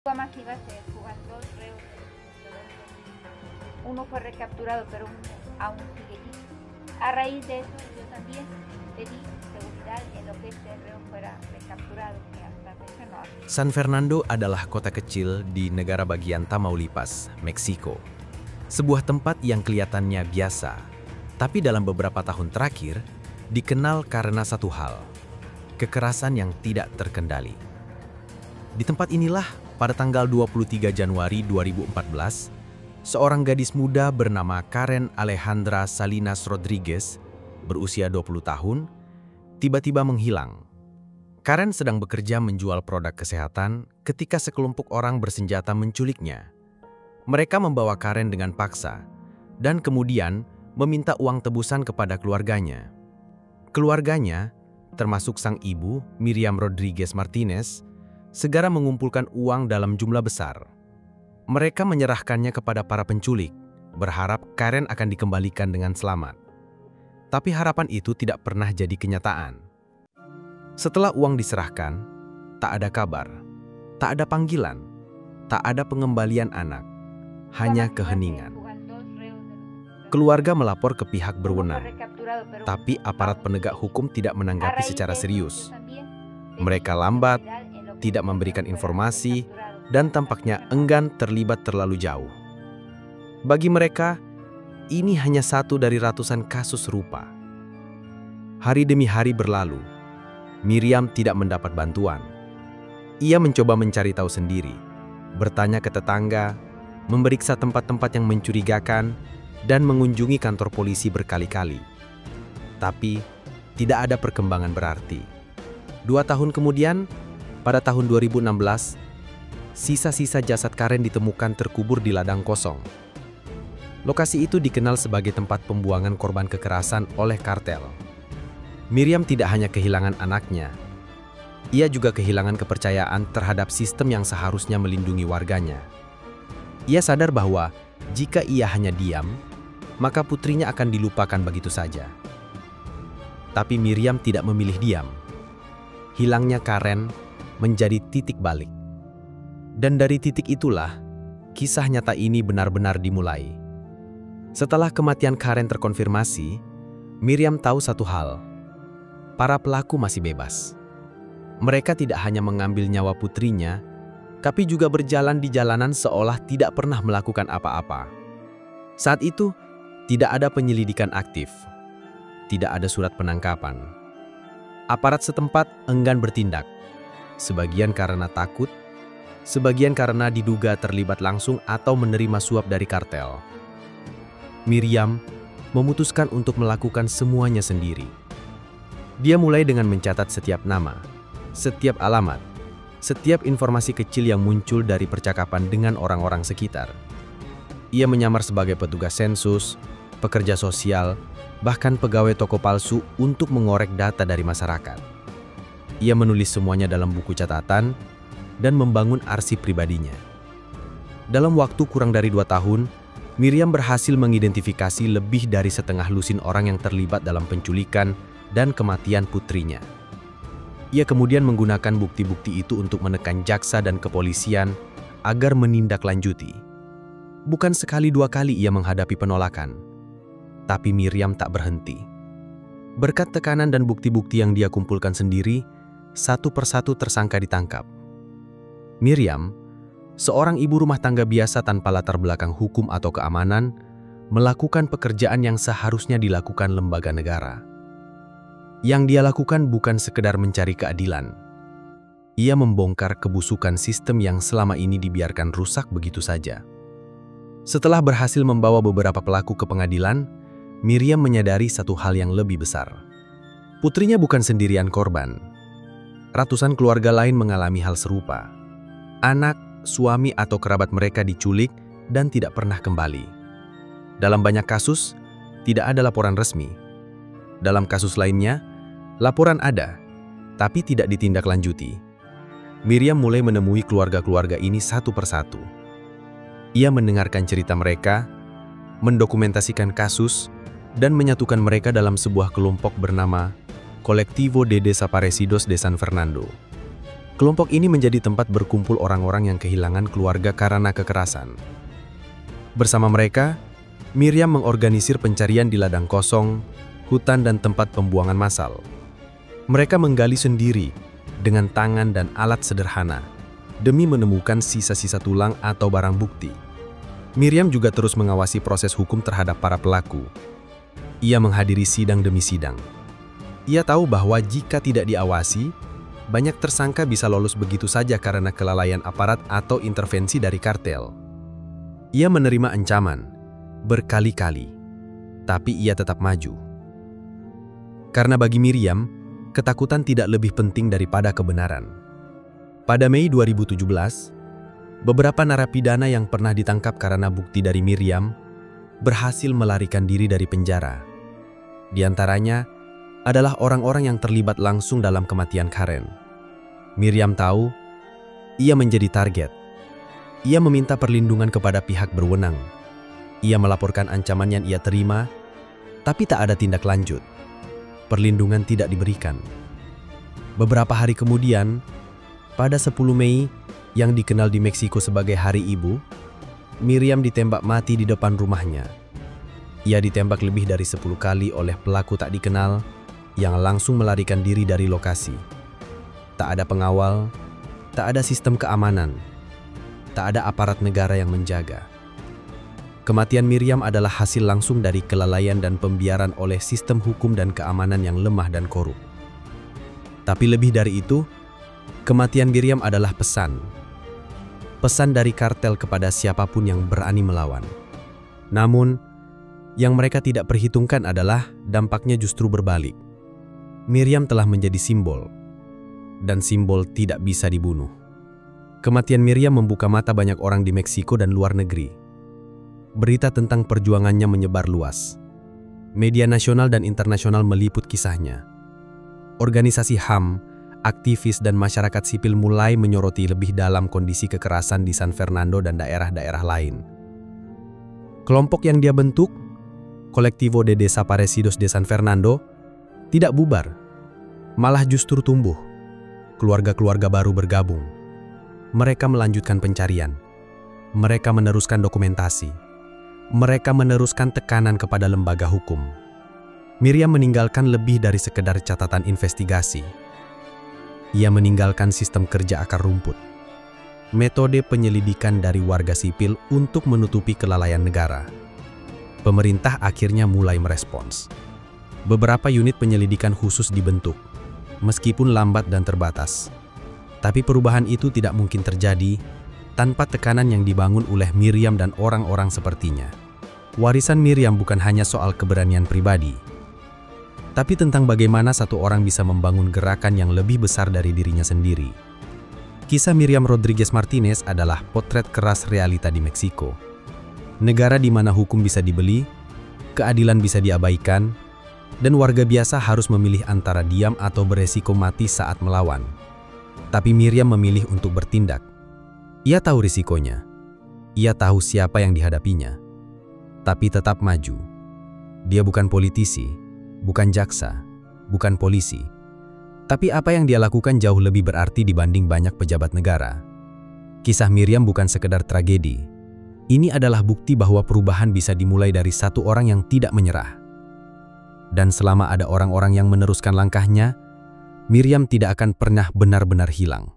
Más que iba a ser, fugan dos reos. Uno fue recapturado, pero uno aún sigue libre. A raíz de eso, yo también pedí seguridad en lo que este reo fuera recapturado, que hasta la fecha no ha. San Fernando adalah kota kecil di negara bagian Tamaulipas, Meksiko. Sebuah tempat yang kelihatannya biasa, tapi dalam beberapa tahun terakhir dikenal karena satu hal, kekerasan yang tidak terkendali. Di tempat inilah, pada tanggal 23 Januari 2014, seorang gadis muda bernama Karen Alejandra Salinas Rodriguez, berusia 20 tahun, tiba-tiba menghilang. Karen sedang bekerja menjual produk kesehatan ketika sekelompok orang bersenjata menculiknya. Mereka membawa Karen dengan paksa dan kemudian meminta uang tebusan kepada keluarganya. Keluarganya, termasuk sang ibu, Miriam Rodriguez Martinez, segera mengumpulkan uang dalam jumlah besar. Mereka menyerahkannya kepada para penculik, berharap Karen akan dikembalikan dengan selamat. Tapi harapan itu tidak pernah jadi kenyataan. Setelah uang diserahkan, tak ada kabar, tak ada panggilan, tak ada pengembalian anak, hanya keheningan. Keluarga melapor ke pihak berwenang, tapi aparat penegak hukum tidak menanggapi secara serius. Mereka lambat, tidak memberikan informasi, dan tampaknya enggan terlibat terlalu jauh. Bagi mereka, ini hanya satu dari ratusan kasus serupa. Hari demi hari berlalu, Miriam tidak mendapat bantuan. Ia mencoba mencari tahu sendiri, bertanya ke tetangga, memeriksa tempat-tempat yang mencurigakan, dan mengunjungi kantor polisi berkali-kali. Tapi, tidak ada perkembangan berarti. 2 tahun kemudian, pada tahun 2016, sisa-sisa jasad Karen ditemukan terkubur di ladang kosong. Lokasi itu dikenal sebagai tempat pembuangan korban kekerasan oleh kartel. Miriam tidak hanya kehilangan anaknya, ia juga kehilangan kepercayaan terhadap sistem yang seharusnya melindungi warganya. Ia sadar bahwa jika ia hanya diam, maka putrinya akan dilupakan begitu saja. Tapi Miriam tidak memilih diam. Hilangnya Karen menjadi titik balik. Dan dari titik itulah, kisah nyata ini benar-benar dimulai. Setelah kematian Karen terkonfirmasi, Miriam tahu satu hal. Para pelaku masih bebas. Mereka tidak hanya mengambil nyawa putrinya, tapi juga berjalan di jalanan seolah tidak pernah melakukan apa-apa. Saat itu, tidak ada penyelidikan aktif. Tidak ada surat penangkapan. Aparat setempat enggan bertindak. Sebagian karena takut, sebagian karena diduga terlibat langsung atau menerima suap dari kartel. Miriam memutuskan untuk melakukan semuanya sendiri. Dia mulai dengan mencatat setiap nama, setiap alamat, setiap informasi kecil yang muncul dari percakapan dengan orang-orang sekitar. Ia menyamar sebagai petugas sensus, pekerja sosial, bahkan pegawai toko palsu untuk mengorek data dari masyarakat. Ia menulis semuanya dalam buku catatan dan membangun arsip pribadinya. Dalam waktu kurang dari 2 tahun, Miriam berhasil mengidentifikasi lebih dari setengah lusin orang yang terlibat dalam penculikan dan kematian putrinya. Ia kemudian menggunakan bukti-bukti itu untuk menekan jaksa dan kepolisian agar menindaklanjuti. Bukan sekali 2 kali ia menghadapi penolakan, tapi Miriam tak berhenti. Berkat tekanan dan bukti-bukti yang dia kumpulkan sendiri, satu persatu tersangka ditangkap. Miriam, seorang ibu rumah tangga biasa tanpa latar belakang hukum atau keamanan, melakukan pekerjaan yang seharusnya dilakukan lembaga negara. Yang dia lakukan bukan sekedar mencari keadilan. Ia membongkar kebusukan sistem yang selama ini dibiarkan rusak begitu saja. Setelah berhasil membawa beberapa pelaku ke pengadilan, Miriam menyadari satu hal yang lebih besar. Putrinya bukan sendirian korban. Ratusan keluarga lain mengalami hal serupa. Anak, suami, atau kerabat mereka diculik dan tidak pernah kembali. Dalam banyak kasus, tidak ada laporan resmi. Dalam kasus lainnya, laporan ada, tapi tidak ditindaklanjuti. Miriam mulai menemui keluarga-keluarga ini satu persatu. Ia mendengarkan cerita mereka, mendokumentasikan kasus, dan menyatukan mereka dalam sebuah kelompok bernama Colectivo de Desaparecidos de San Fernando. Kelompok ini menjadi tempat berkumpul orang-orang yang kehilangan keluarga karena kekerasan. Bersama mereka, Miriam mengorganisir pencarian di ladang kosong, hutan dan tempat pembuangan massal. Mereka menggali sendiri dengan tangan dan alat sederhana demi menemukan sisa-sisa tulang atau barang bukti. Miriam juga terus mengawasi proses hukum terhadap para pelaku. Ia menghadiri sidang demi sidang. Ia tahu bahwa jika tidak diawasi, banyak tersangka bisa lolos begitu saja karena kelalaian aparat atau intervensi dari kartel. Ia menerima ancaman berkali-kali, tapi ia tetap maju. Karena bagi Miriam, ketakutan tidak lebih penting daripada kebenaran. Pada Mei 2017, beberapa narapidana yang pernah ditangkap karena bukti dari Miriam berhasil melarikan diri dari penjara. Di antaranya adalah orang-orang yang terlibat langsung dalam kematian Karen. Miriam tahu ia menjadi target. Ia meminta perlindungan kepada pihak berwenang. Ia melaporkan ancaman yang ia terima, tapi tak ada tindak lanjut. Perlindungan tidak diberikan. Beberapa hari kemudian, pada 10 Mei, yang dikenal di Meksiko sebagai Hari Ibu, Miriam ditembak mati di depan rumahnya. Ia ditembak lebih dari 10 kali oleh pelaku tak dikenal yang langsung melarikan diri dari lokasi. Tak ada pengawal, tak ada sistem keamanan, tak ada aparat negara yang menjaga. Kematian Miriam adalah hasil langsung dari kelalaian dan pembiaran oleh sistem hukum dan keamanan yang lemah dan korup. Tapi lebih dari itu, kematian Miriam adalah pesan. Pesan dari kartel kepada siapapun yang berani melawan. Namun, yang mereka tidak perhitungkan adalah dampaknya justru berbalik. Miriam telah menjadi simbol. Dan simbol tidak bisa dibunuh. Kematian Miriam membuka mata banyak orang di Meksiko dan luar negeri. Berita tentang perjuangannya menyebar luas. Media nasional dan internasional meliput kisahnya. Organisasi HAM, aktivis dan masyarakat sipil mulai menyoroti lebih dalam kondisi kekerasan di San Fernando dan daerah-daerah lain. Kelompok yang dia bentuk, Colectivo de Desaparecidos de San Fernando, tidak bubar, malah justru tumbuh. Keluarga-keluarga baru bergabung. Mereka melanjutkan pencarian. Mereka meneruskan dokumentasi. Mereka meneruskan tekanan kepada lembaga hukum. Miriam meninggalkan lebih dari sekedar catatan investigasi. Ia meninggalkan sistem kerja akar rumput. Metode penyelidikan dari warga sipil untuk menutupi kelalaian negara. Pemerintah akhirnya mulai merespons. Beberapa unit penyelidikan khusus dibentuk. Meskipun lambat dan terbatas. Tapi perubahan itu tidak mungkin terjadi tanpa tekanan yang dibangun oleh Miriam dan orang-orang sepertinya. Warisan Miriam bukan hanya soal keberanian pribadi, tapi tentang bagaimana satu orang bisa membangun gerakan yang lebih besar dari dirinya sendiri. Kisah Miriam Rodriguez Martinez adalah potret keras realita di Meksiko. Negara di mana hukum bisa dibeli, keadilan bisa diabaikan, dan warga biasa harus memilih antara diam atau beresiko mati saat melawan. Tapi Miriam memilih untuk bertindak. Ia tahu risikonya. Ia tahu siapa yang dihadapinya. Tapi tetap maju. Dia bukan politisi, bukan jaksa, bukan polisi. Tapi apa yang dia lakukan jauh lebih berarti dibanding banyak pejabat negara. Kisah Miriam bukan sekedar tragedi. Ini adalah bukti bahwa perubahan bisa dimulai dari satu orang yang tidak menyerah. Dan selama ada orang-orang yang meneruskan langkahnya, Miriam tidak akan pernah benar-benar hilang.